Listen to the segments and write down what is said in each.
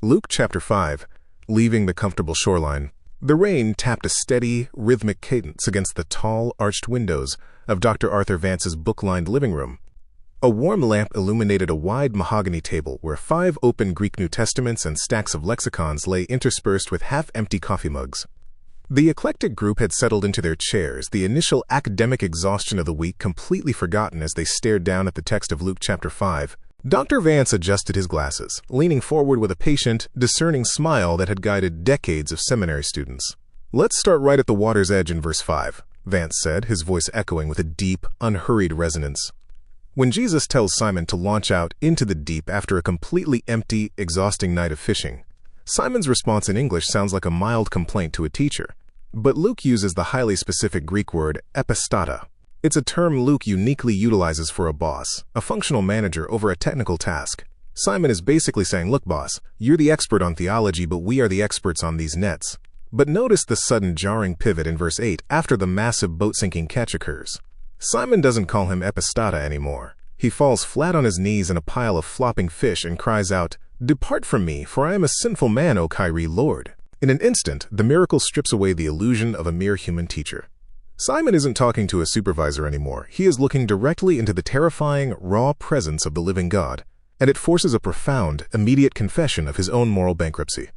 Luke chapter 5, leaving the comfortable shoreline. The rain tapped a steady, rhythmic cadence against the tall, arched windows of Dr. Arthur Vance's book-lined living room. A warm lamp illuminated a wide mahogany table where 5 open Greek New Testaments and stacks of lexicons lay interspersed with half-empty coffee mugs. The eclectic group had settled into their chairs, the initial academic exhaustion of the week completely forgotten as they stared down at the text of Luke chapter 5. Dr. Vance adjusted his glasses, leaning forward with a patient, discerning smile that had guided decades of seminary students. "Let's start right at the water's edge in verse 5, Vance said, his voice echoing with a deep, unhurried resonance. When Jesus tells Simon to launch out into the deep after a completely empty, exhausting night of fishing, Simon's response in English sounds like a mild complaint to a teacher. But Luke uses the highly specific Greek word epistata. It's a term Luke uniquely utilizes for a boss, a functional manager over a technical task. Simon is basically saying, "Look, boss, you're the expert on theology, but we are the experts on these nets." But notice the sudden jarring pivot in verse 8 after the massive boat-sinking catch occurs. Simon doesn't call him epistata anymore. He falls flat on his knees in a pile of flopping fish and cries out, "Depart from me, for I am a sinful man, O Kyrie, Lord." In an instant, the miracle strips away the illusion of a mere human teacher. Simon isn't talking to a supervisor anymore. He is looking directly into the terrifying, raw presence of the living God, and it forces a profound, immediate confession of his own moral bankruptcy.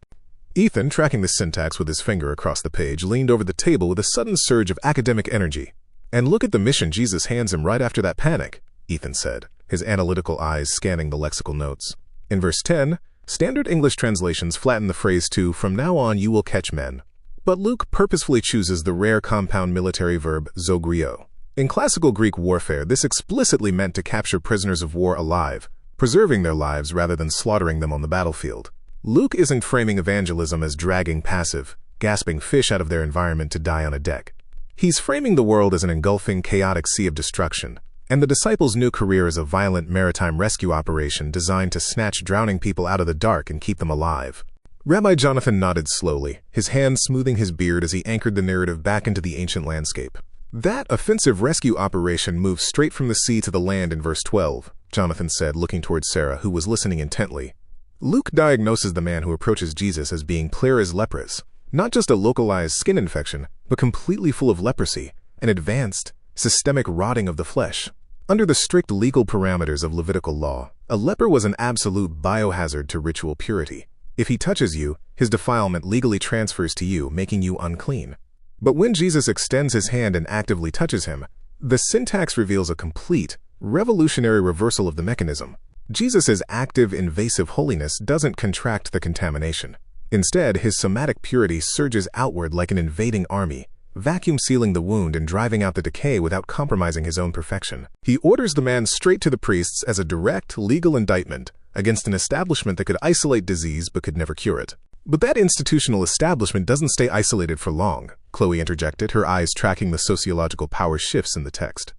Ethan, tracking the syntax with his finger across the page, leaned over the table with a sudden surge of academic energy. "And look at the mission Jesus hands him right after that panic," Ethan said, his analytical eyes scanning the lexical notes. In verse 10, standard English translations flatten the phrase to, "From now on you will catch men." But Luke purposefully chooses the rare compound military verb zōgreō. In classical Greek warfare, this explicitly meant to capture prisoners of war alive, preserving their lives rather than slaughtering them on the battlefield. Luke isn't framing evangelism as dragging passive, gasping fish out of their environment to die on a deck. He's framing the world as an engulfing, chaotic sea of destruction, and the disciples' new career as a violent maritime rescue operation designed to snatch drowning people out of the dark and keep them alive. Rabbi Jonathan nodded slowly, his hand smoothing his beard as he anchored the narrative back into the ancient landscape. "That offensive rescue operation moves straight from the sea to the land in verse 12, Jonathan said, looking towards Sarah, who was listening intently. Luke diagnoses the man who approaches Jesus as being pleuris lepras, not just a localized skin infection, but completely full of leprosy, an advanced, systemic rotting of the flesh. Under the strict legal parameters of Levitical law, a leper was an absolute biohazard to ritual purity. If he touches you, his defilement legally transfers to you, making you unclean. But when Jesus extends his hand and actively touches him, the syntax reveals a complete, revolutionary reversal of the mechanism. Jesus' active, invasive holiness doesn't contract the contamination. Instead, his somatic purity surges outward like an invading army, vacuum-sealing the wound and driving out the decay without compromising his own perfection. He orders the man straight to the priests as a direct, legal indictment against an establishment that could isolate disease but could never cure it. "But that institutional establishment doesn't stay isolated for long," Chloe interjected, her eyes tracking the sociological power shifts in the text.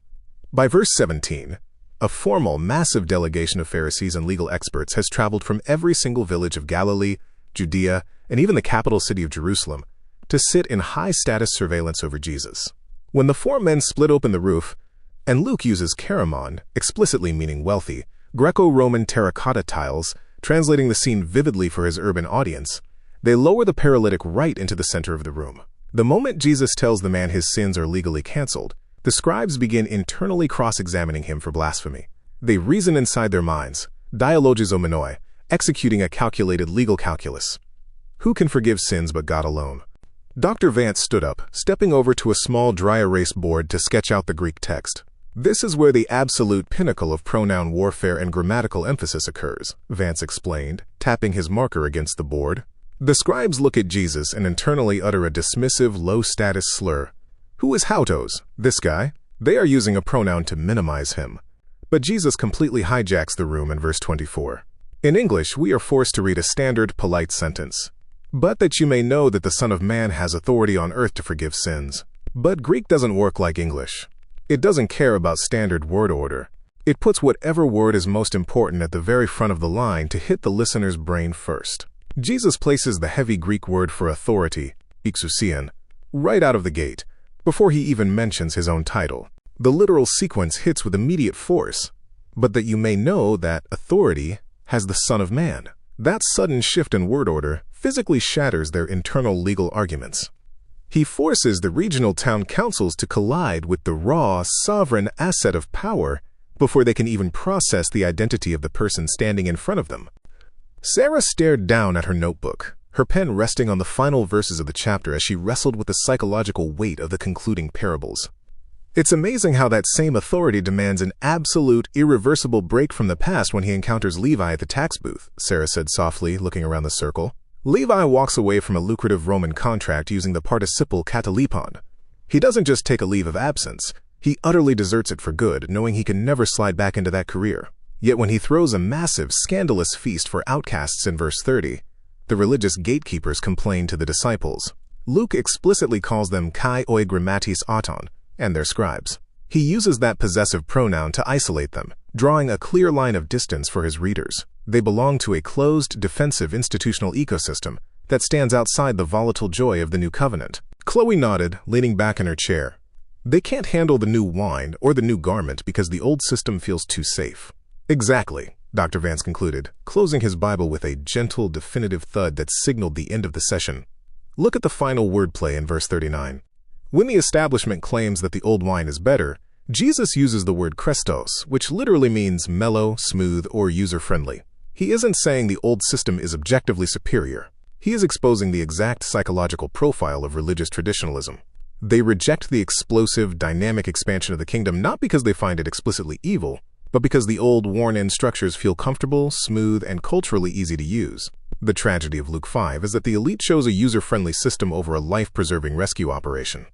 By verse 17, a formal, massive delegation of Pharisees and legal experts has traveled from every single village of Galilee, Judea, and even the capital city of Jerusalem to sit in high-status surveillance over Jesus. When the 4 men split open the roof, and Luke uses keramon, explicitly meaning wealthy, Greco-Roman terracotta tiles, translating the scene vividly for his urban audience, they lower the paralytic right into the center of the room. The moment Jesus tells the man his sins are legally canceled, the scribes begin internally cross-examining him for blasphemy. They reason inside their minds, dialogizomenoi, executing a calculated legal calculus. Who can forgive sins but God alone? Dr. Vance stood up, stepping over to a small dry erase board to sketch out the Greek text. "This is where the absolute pinnacle of pronoun warfare and grammatical emphasis occurs," Vance explained, tapping his marker against the board. The scribes look at Jesus and internally utter a dismissive, low-status slur. "Who is hautos? This guy?" They are using a pronoun to minimize him. But Jesus completely hijacks the room in verse 24. In English, we are forced to read a standard, polite sentence. "But that you may know that the Son of Man has authority on earth to forgive sins." But Greek doesn't work like English. It doesn't care about standard word order. It puts whatever word is most important at the very front of the line to hit the listener's brain first. Jesus places the heavy Greek word for authority, exousia, right out of the gate, before he even mentions his own title. The literal sequence hits with immediate force, but that you may know that authority has the Son of Man. That sudden shift in word order physically shatters their internal legal arguments. He forces the regional town councils to collide with the raw, sovereign asset of power before they can even process the identity of the person standing in front of them. Sarah stared down at her notebook, her pen resting on the final verses of the chapter as she wrestled with the psychological weight of the concluding parables. It's amazing how that same authority demands an absolute, irreversible break from the past when he encounters Levi at the tax booth, Sarah said softly, looking around the circle. Levi walks away from a lucrative Roman contract using the participle katalipon. He doesn't just take a leave of absence, he utterly deserts it for good, knowing he can never slide back into that career. Yet when he throws a massive, scandalous feast for outcasts in verse 30, the religious gatekeepers complain to the disciples. Luke explicitly calls them kai oi grammatis auton, and their scribes. He uses that possessive pronoun to isolate them, drawing a clear line of distance for his readers. They belong to a closed, defensive institutional ecosystem that stands outside the volatile joy of the new covenant. Chloe nodded, leaning back in her chair. They can't handle the new wine or the new garment because the old system feels too safe. Exactly, Dr. Vance concluded, closing his Bible with a gentle, definitive thud that signaled the end of the session. Look at the final wordplay in verse 39. When the establishment claims that the old wine is better, Jesus uses the word Christos, which literally means mellow, smooth, or user-friendly. He isn't saying the old system is objectively superior. He is exposing the exact psychological profile of religious traditionalism. They reject the explosive, dynamic expansion of the kingdom not because they find it explicitly evil, but because the old, worn-in structures feel comfortable, smooth, and culturally easy to use. The tragedy of Luke 5 is that the elite chose a user-friendly system over a life-preserving rescue operation.